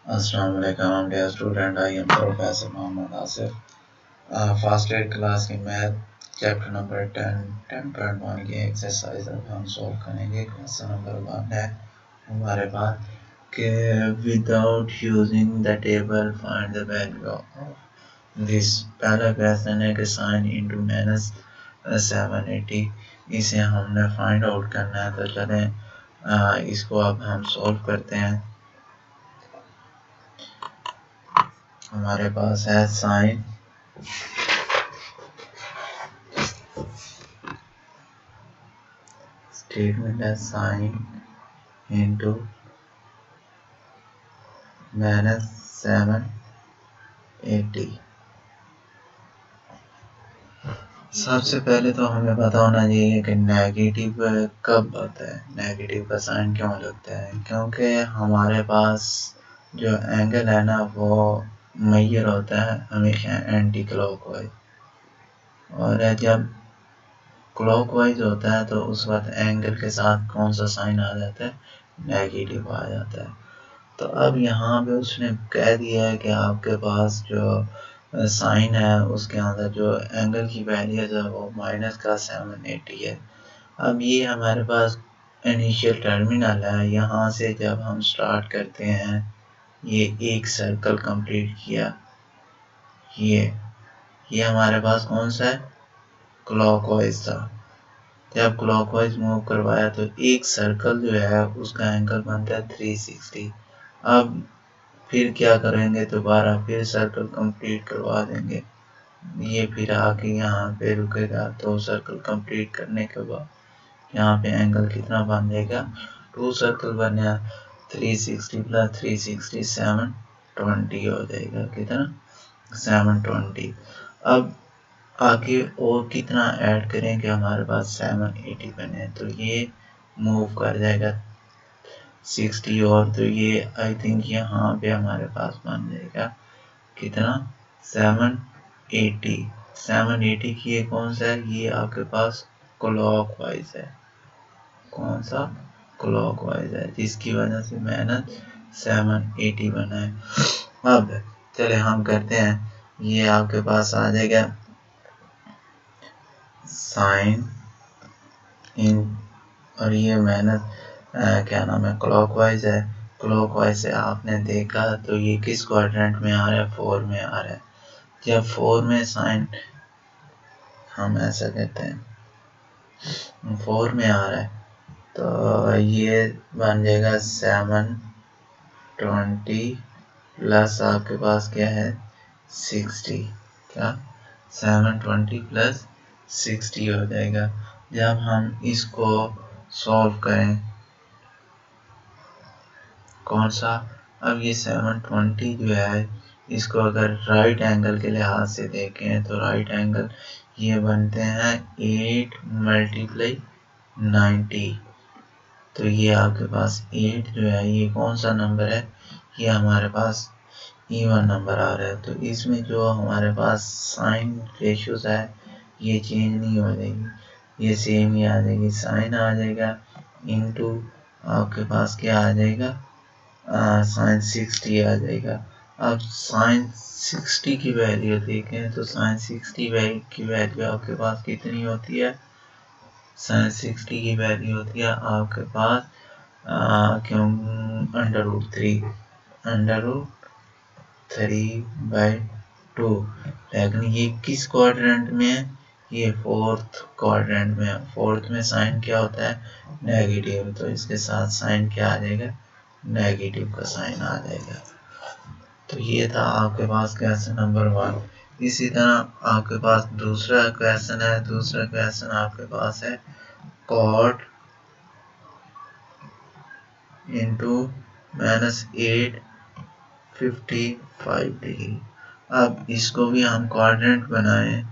Assalamualaikum dear student, I am Professor Mohammed Asif. First aid class की math chapter number 10.1 की exercise अब हम solve करेंगे। Question number 1 है हमारे पास कि without using the table find the value of this. पहला क्वेश्चन है कि साइन इंटू माइनस 780, इसे हमने फाइंड आउट करना है। तो चलें इसको अब हम सॉल्व करते हैं। हमारे पास है साइन स्टेटमेंट है साइन इंटू माइनस 780। सबसे पहले तो हमें पता होना चाहिए कि नेगेटिव कब आता है, नेगेटिव का साइन क्यों लगता है। क्योंकि हमारे पास जो एंगल है ना वो मेजर होता है हमेशा एंटी क्लॉकवाइज, और जब क्लॉकवाइज होता है तो उस वक्त एंगल के साथ कौन सा साइन आ जाता है, नेगेटिव आ जाता है। तो अब यहाँ पे उसने कह दिया है कि आपके पास जो साइन है उसके अंदर जो एंगल की वैल्यू है वो माइनस का 780 है। अब ये हमारे पास इनिशियल टर्मिनल है, यहाँ से जब हम स्टार्ट करते हैं ये एक सर्कल कंप्लीट किया, ये हमारे पास कौन सा है, क्लॉकवाइज था। जब क्लॉकवाइज मूव करवाया तो एक सर्कल जो है उसका एंगल बनता है 360। अब फिर क्या करेंगे, दोबारा फिर सर्कल कंप्लीट करवा देंगे, ये फिर आके यहाँ पे रुकेगा। तो सर्कल कंप्लीट करने के बाद यहाँ पे एंगल कितना बन जाएगा, 2 सर्कल बने, 360 प्लस 360 720 हो जाएगा। कितना, 720। अब आगे और कितना ऐड करें कि हमारे पास 780 बने, तो ये मूव कर जाएगा 60 और, तो ये आई थिंक यहाँ पे हमारे पास बन जाएगा कितना, 780। 780 की ये कौन सा है, ये आपके पास क्लॉकवाइज है, कौन सा, क्लॉकवाइज है, जिसकी वजह से माइनस 780 बना है। अब चले हम करते हैं, ये आपके पास आ जाएगा साइन इन, और ये माइनस क्या नाम है, क्लॉकवाइज है। क्लॉकवाइज से आपने देखा तो ये किस क्वाड्रेंट में आ रहा है, 4 में आ रहा है। जब 4 में साइन, हम ऐसा कहते हैं 4 में आ रहा है तो ये बन जाएगा 720 प्लस आपके पास क्या है 60, क्या 720 प्लस 60 हो जाएगा। जब हम इसको सॉल्व करें, कौन सा, अब ये 720 जो है इसको अगर राइट एंगल के लिहाज से देखें तो राइट एंगल ये बनते हैं 8 मल्टीप्लाई 90। तो ये आपके पास 8 जो है ये कौन सा नंबर है, ये हमारे पास इवन नंबर आ रहा है। तो इसमें जो हमारे पास साइन रेशियोज है ये चेंज नहीं हो जाएगी, ये सेम ही आ जाएगी, साइन आ जाएगा इनटू आपके पास क्या आ जाएगा, साइन 60 आ जाएगा। अब साइन 60 की वैल्यू देखें तो साइन 60 की वैल्यू आपके पास कितनी होती है, साइन 60 की वैल्यू होती है आपके पास क्यों √3/2। लेकिन ये किस क्वाड्रेंट में है, ये फोर्थ क्वाड्रेंट में है। फोर्थ में साइन क्या होता है, नेगेटिव, तो इसके साथ साइन क्या आ जाएगा, नेगेटिव का साइन आ जाएगा। तो ये था आपके पास क्वेश्चन नंबर 1। इसी तरह आपके पास दूसरा क्वेश्चन है, दूसरा क्वेश्चन आपके पास है कॉट इंटू माइनस 855 डिग्री। अब इसको भी हम क्वाड्रेंट बनाएं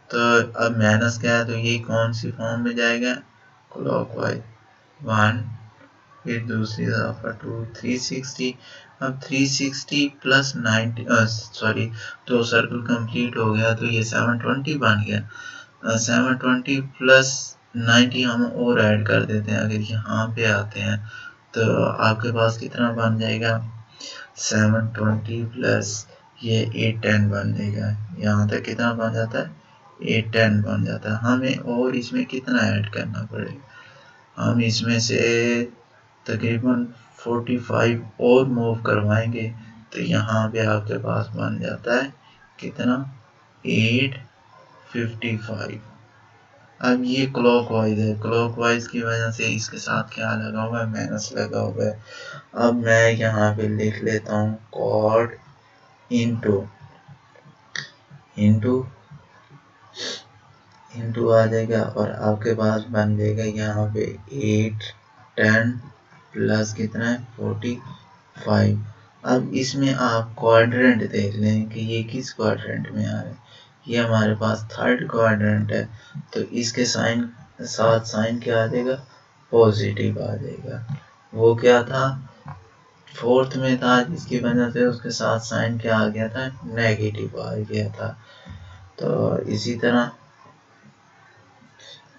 तो अब माइनस क्या है, तो ये कौन सी फॉर्म में जाएगा, क्लॉकवाइज 1, फिर दूसरी तरफ 2, 360। अब 360 प्लस 90 सॉरी, तो सर्कल कंप्लीट हो गया तो ये 720 बन गया। 720 प्लस 90 हम और ऐड कर देते हैं। अगर यहाँ पे आते हैं तो आपके पास कितना बन जाएगा, 720 प्लस ये 810 बन जाएगा। यहाँ तक कितना बन जाता है? 810 बन जाता है। हमें और इसमें कितना ऐड करना पड़ेगा? हम इसमें से तकरीबन 45 और मूव करवाएंगे तो यहाँ पे आपके पास बन जाता है कितना? 855। अब ये क्लॉकवाइज है, क्लॉकवाइज की वजह से इसके साथ क्या लगा हुआ है? माइनस लगा हुआ है। अब मैं यहाँ पे लिख लेता हूँ कॉड इंटू आ जाएगा और आपके पास बन जाएगा यहाँ पे 810 प्लस कितना है? 45। अब इसमें आप क्वाड्रेंट देख लें कि ये किस क्वाड्रेंट में आ रहा है। ये हमारे पास थर्ड क्वाड्रेंट है तो इसके साथ साइन क्या आ जाएगा? पॉजिटिव आ जाएगा। वो क्या था? फोर्थ में था जिसकी वजह से उसके साथ साइन क्या आ गया था? नेगेटिव आ गया था। तो इसी तरह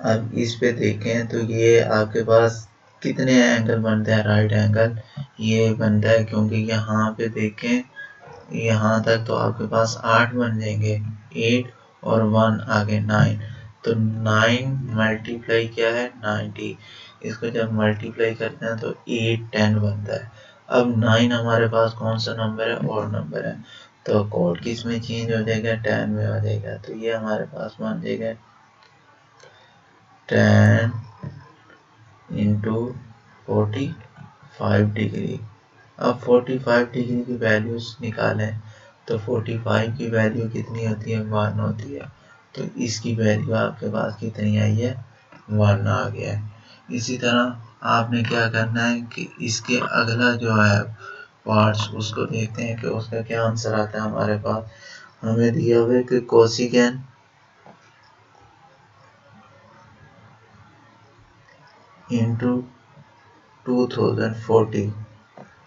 अब इस पे देखें तो ये आपके पास कितने एंगल बनते हैं? राइट एंगल ये बनता है, क्योंकि यहाँ पे देखें यहाँ तक तो आपके पास 8 बन जाएंगे, 8 और 1 आगे 9, तो 9 मल्टीप्लाई क्या है? 90। इसको जब मल्टीप्लाई करते हैं तो 810 बनता है। अब 9 हमारे पास कौन सा नंबर है? और नंबर है, तो कोड किस में चेंज हो जाएगा? 10 में हो जाएगा। तो ये हमारे पास बन जाएगा 10 इंटू 45 डिग्री। अब 45 डिग्री की वैल्यूज निकालें तो 45 की वैल्यू कितनी होती है? 1 होती है। तो इसकी वैल्यू आपके पास कितनी आई है? 1 आ गया है। इसी तरह आपने क्या करना है कि इसके अगला जो है पार्ट्स उसको देखते हैं कि उसका क्या आंसर आता है हमारे पास। हमें दिया हुआ है कि कोसिकेन इंटू 2040।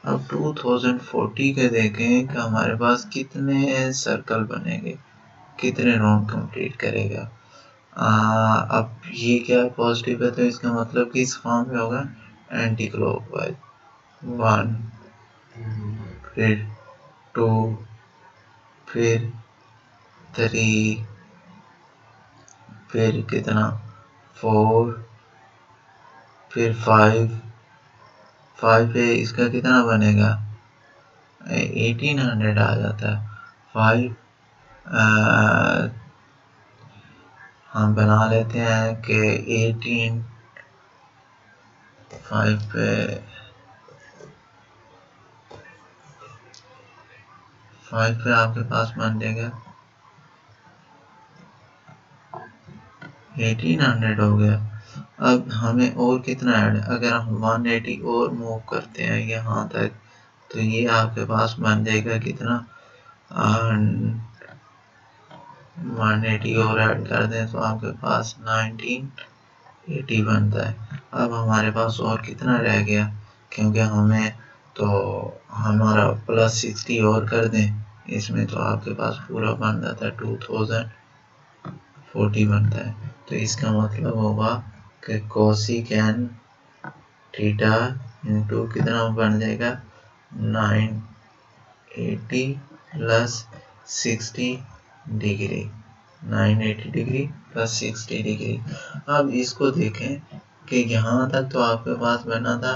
अब 2040 के देखें कि हमारे पास कितने सर्कल बनेंगे, कितने राउंड कंप्लीट करेगा। अब ये क्या पॉजिटिव है तो इसका मतलब कि इस फॉर्म में होगा एंटी क्लॉकवाइज। 1 फिर 2 फिर 3 फिर कितना 4 फिर 5 पे इसका कितना बनेगा? 1800 आ जाता है। 5 हम बना लेते हैं कि 18 5 पे आपके पास बन जाएगा 1800 हो गया। अब हमें और कितना ऐड, अगर हम 180 और मूव करते हैं यहाँ तक तो ये आपके पास बन जाएगा कितना? 180 और ऐड कर दें तो आपके पास 1980 बनता है। अब हमारे पास और कितना रह गया, क्योंकि हमें तो हमारा प्लस 60 और कर दें इसमें तो आपके पास पूरा बन जाता है 2040 बनता है। तो इसका मतलब होगा कि कोसिकेन थीटा इंटू कितना बन जाएगा? 980 plus 60 degree, 980 degree plus 60 degree. अब इसको देखें कि यहाँ तक तो आपके पास बना था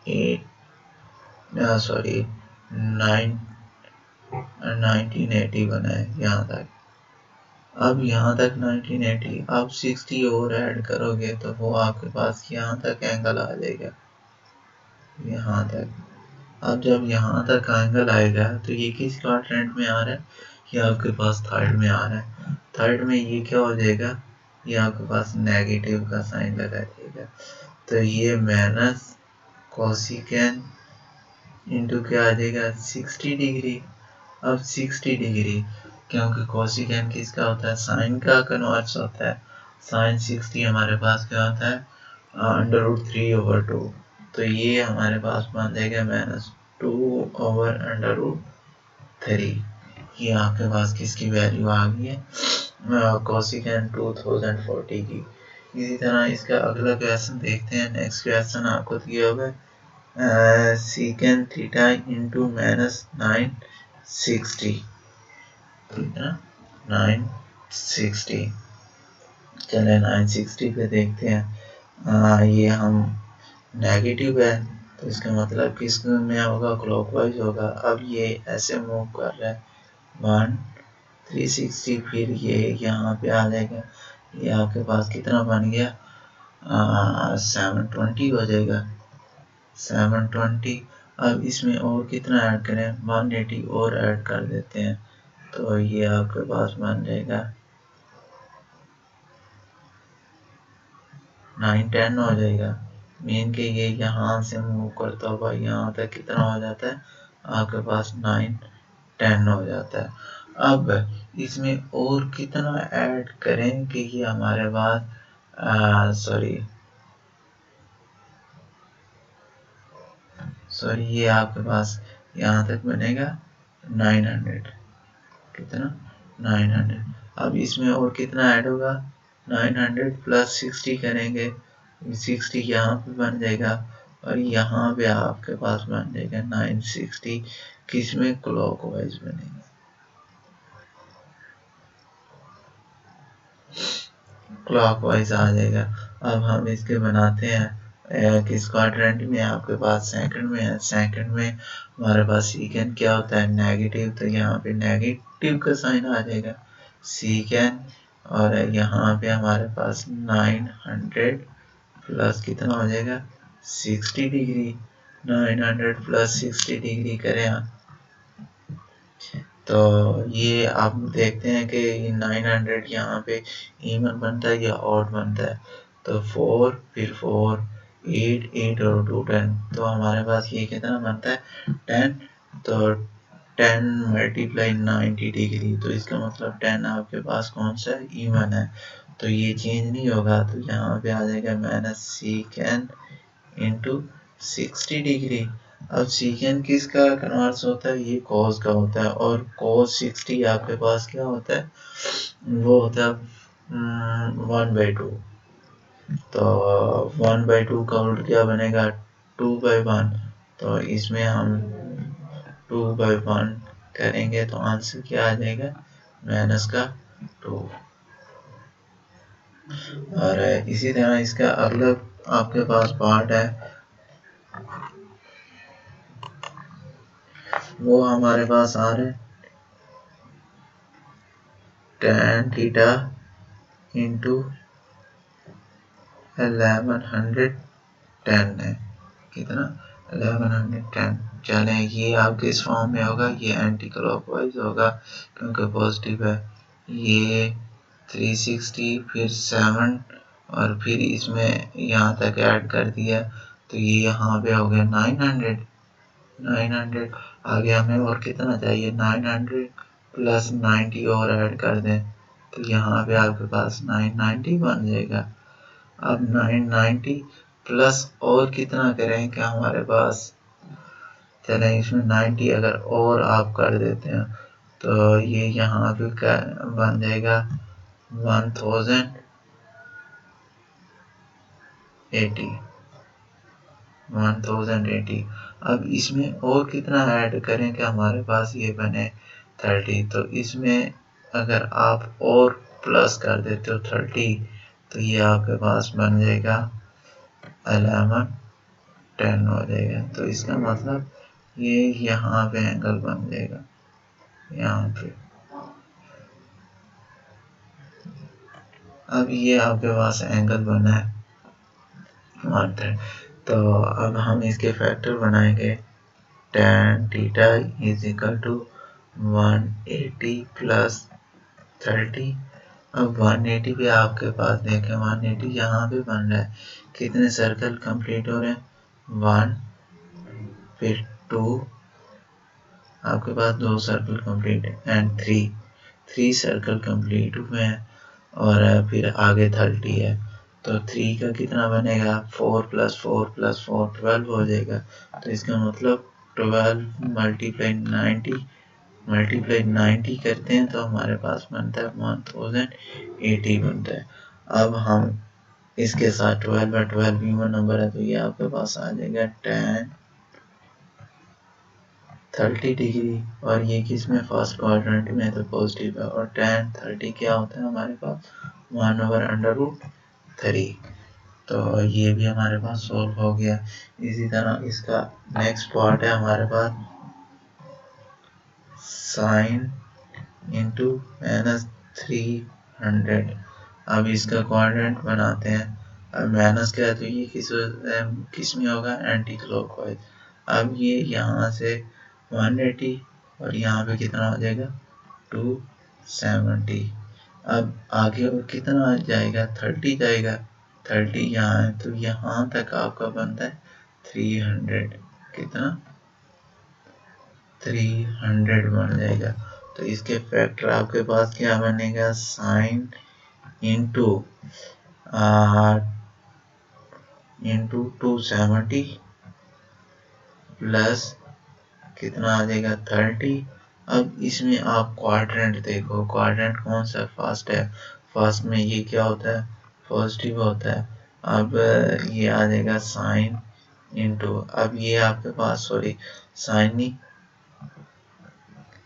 1980 बना है यहाँ तक। अब यहाँ तक 1980, अब 60 और ऐड करोगे तो वो आपके पास यहाँ तक एंगल आ जाएगा, यहाँ तक। अब जब यहाँ तक एंगल आएगा तो ये किस क्वाड्रेंट में आ रहा है? ये आपके पास थर्ड में आ रहा है। थर्ड में ये क्या हो जाएगा? ये आपके पास नेगेटिव का साइन लगा देगा। तो ये माइनस कोसिकेन इंटू क्या आ जाएगा? 60 डिग्री। अब 60 डिग्री, क्योंकि कोसिकेन किसका होता है? साइन का कन्वर्स होता है। साइन 60 हमारे पास क्या होता है? √3/2। तो ये हमारे पास बन जाएगा -2/√3। ये आपके पास किसकी वैल्यू आ गई है? कोसिकेन 2040 की। इसी तरह इसका अगला क्वेश्चन देखते हैं। नेक्स्ट क्वेश्चन आपको दिया होगा secant थीटा इंटू -960 कितना 960। चले 960 पे देखते हैं। ये हम नेगेटिव है तो इसका मतलब किस में होगा, क्लॉकवाइज होगा। अब ये ऐसे मूव कर रहा है 360, फिर ये यहाँ पे आ जाएगा। ये आपके पास कितना बन गया 720 हो जाएगा 720। अब इसमें और कितना ऐड करें 180 और ऐड कर देते हैं तो ये आपके पास बन जाएगा 910 हो जाएगा। मीन के ये यहाँ से मूव करता हुआ यहाँ तक कितना हो जाता है आपके पास 910 हो जाता है। अब इसमें और कितना ऐड करें कि ये हमारे पास सॉरी ये आपके पास यहाँ तक बनेगा 900 कितना 900। अब इसमें और कितना ऐड होगा 900 प्लस 60 करेंगे 60 यहाँ पे बन जाएगा और यहाँ पे आपके पास बन जाएगा 960 किसमें क्लॉकवाइज बनेगा क्लॉकवाइज आ जाएगा। अब हम इसके बनाते हैं किस क्वाड्रेंट में आपके पास सेकंड में है। सेकंड में हमारे पास सीकेंड क्या होता है नेगेटिव तो यहाँ पे नेगेटिव का साइन आ जाएगा सीकेंड और यहाँ पे हमारे पास 900 प्लस कितना हो जाएगा 60 डिग्री 900 प्लस 60 डिग्री करें आप तो ये आप देखते हैं कि 900 यहाँ पे इवन बनता है या ऑड बनता है तो 4 फिर 4 8 8 और 2 10 तो हमारे पास ये कितना बनता है 10 तो 10 मल्टीप्लाई 90 डिग्री तो इसका मतलब 10 आपके पास कौन सा इवन है तो ये चेंज नहीं होगा तो यहाँ पे आ जाएगा माइनस सीकेंड इंटू 60 डिग्री। अब सीकेंड किसका कन्वर्स होता है ये कॉस का होता है और कॉस 60 आपके पास क्या होता है वो होता है 1/2 तो 1/2 का उल्ट क्या बनेगा 2/1 तो इसमें हम 2/1 करेंगे तो आंसर क्या आ जाएगा माइनस का 2। और इसी तरह इसका अगला आपके पास पार्ट है वो हमारे पास आ रहा है tan थीटा इंटू 1110 है कितना 1110। चलें ये आप किस फॉर्म में होगा ये एंटी क्लॉकवाइज होगा क्योंकि पॉजिटिव है। ये 360 फिर 7 और फिर इसमें यहाँ तक ऐड कर दिया तो ये यहाँ पे हो गया 900 आगे हमें और कितना चाहिए 900 प्लस 90 और ऐड कर दें तो यहाँ पे आपके पास 990 बन जाएगा। अब 990 प्लस और कितना करें क्या हमारे पास चलें इसमें 90 अगर और आप कर देते हैं तो ये यहाँ पे बन जाएगा 1080। अब इसमें और कितना ऐड करें कि हमारे पास ये बने 30 तो इसमें अगर आप और प्लस कर देते हो 30 तो ये आपके पास बन जाएगा 1110 हो जाएगा तो इसका मतलब ये यहाँ पे एंगल बन जाएगा यहाँ पे। अब ये आपके पास एंगल बना है 110 तो अब हम इसके फैक्टर बनाएंगे tan theta is equal to 180 plus 30। अब 180 पे आपके पास देखें 180 यहाँ पे बन रहा है कितने सर्कल कंप्लीट हो रहे हैं 1 फिर 2 आपके पास 2 सर्कल कंप्लीट है एंड 3 सर्कल कंप्लीट हुए हैं और फिर आगे 30 है तो 3 का कितना बनेगा 4 प्लस 4 प्लस 4 12 हो जाएगा तो इसका मतलब 12 मल्टीप्लाई 90 करते हैं तो हमारे पास बनता है 1080 बनता है। अब हम इसके साथ 12/12 इवन नंबर है तो ये आपके पास आ जाएगा tan 30 डिग्री और ये किस में फर्स्ट क्वाड्रेंट में तो पॉजिटिव है। और tan 30 क्या होता है हमारे पास 1/√3। तो ये भी हमारे पास सोल्व हो गया। इसी तरह इसका नेक्स्ट पार्ट है हमारे पास साइन इंटू -300। अब इसका क्वाड्रेंट बनाते हैं। अब माइनस क्या है तो ये किस में होगा एंटी क्लॉकवाइज। अब ये यहाँ से 180 और यहाँ पे कितना आ जाएगा 270। अब आगे और कितना जाएगा 30 जाएगा। 30 यहाँ है तो यहाँ तक आपका बनता है 300। कितना 300 बन जाएगा। तो इसके फैक्टर आपके पास क्या बनेगा साइन इंटू 270 प्लस कितना आ जाएगा 30। अब इसमें आप क्वाड्रेंट देखो, क्वाड्रेंट कौन सा फर्स्ट है। फर्स्ट में ये क्या होता है पॉजिटिव होता है। अब ये आ जाएगा साइन इंटू, अब ये आपके पास सॉरी साइन नहीं,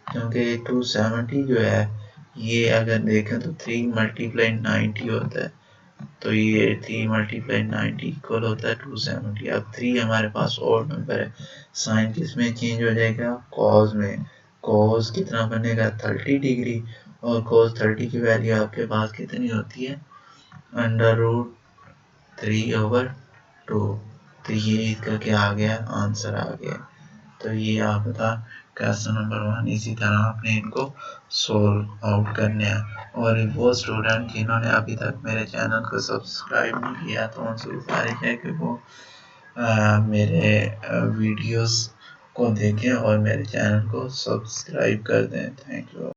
क्योंकि 270 जो है ये अगर देखें तो 3 × 90 होता है। तो ये 3 × 90 इक्वल होता है 270। अब 3 हमारे पास और नंबर है। साइन किस में चेंज हो जाएगा कॉस में। कॉस कितना बनेगा 30 डिग्री और कॉस 30 की वैल्यू आपके पास कितनी होती है √3/2। तो ये इसका क्या आ गया आंसर आ गया। तो ये आपका क्वेश्चन नंबर 1। इसी तरह आपने इनको सोल्व आउट करने हैं। और वो स्टूडेंट जिन्होंने अभी तक मेरे चैनल को सब्सक्राइब नहीं किया तो उनसे गुजारिश है कि वो मेरे वीडियोस को देखें और मेरे चैनल को सब्सक्राइब कर दें। Thank you.